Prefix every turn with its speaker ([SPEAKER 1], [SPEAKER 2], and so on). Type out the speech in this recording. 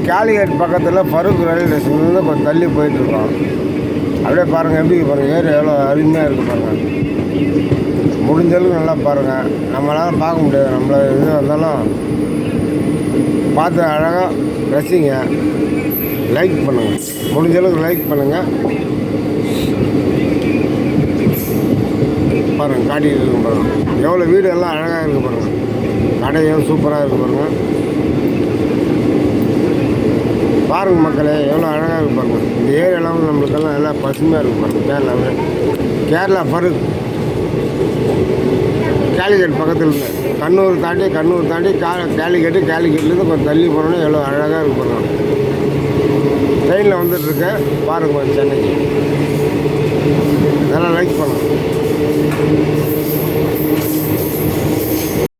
[SPEAKER 1] கேலிகேட் பக்கத்தில் ஃபரூக் ரயில்வே ஸ்டேஷன்லேருந்து கொஞ்சம் தள்ளி போயிட்டுருக்கோம். அப்படியே பாருங்கள், எப்படி பாருங்கள், ஏரியா எவ்வளோ அருமையாக இருக்குது பாருங்கள். முடிஞ்சளவுக்கு நல்லா பாருங்கள். நம்மளால் பார்க்க முடியாது, நம்மள இது வந்தாலும் பார்த்து அழகாக ரசிங்க. லைக் பண்ணுங்கள், முடிஞ்சளவுக்கு லைக் பண்ணுங்கள். பாருங்கள், காட்டிகிட்டு இருக்கு பாருங்கள். எவ்வளோ வீடு எல்லாம் அழகாக இருக்குது பாருங்கள். கடையும் சூப்பராக இருக்குது பாருங்கள். பாருங்கள் மக்களே, எவ்வளோ அழகாக இருக்குது பாருங்கள். இந்த ஏரியாவில் வந்து நம்மளுக்கெல்லாம் நல்லா பசுமையாக இருக்குது பாருங்கள். கேரளாவில் கேரளா ஃபரூக் கேலிகேட் பக்கத்தில் இருந்து கண்ணூர் தாண்டி கேலிகேட்லேருந்து கொஞ்சம் தள்ளி போனோன்னா எவ்வளோ அழகாக இருக்குது பாருங்கள். ட்ரெயினில் வந்துட்டுருக்கேன் பாருங்கள் கொஞ்சம் சென்னைக்கு. நல்லா லைக் பண்ணுங்கள்.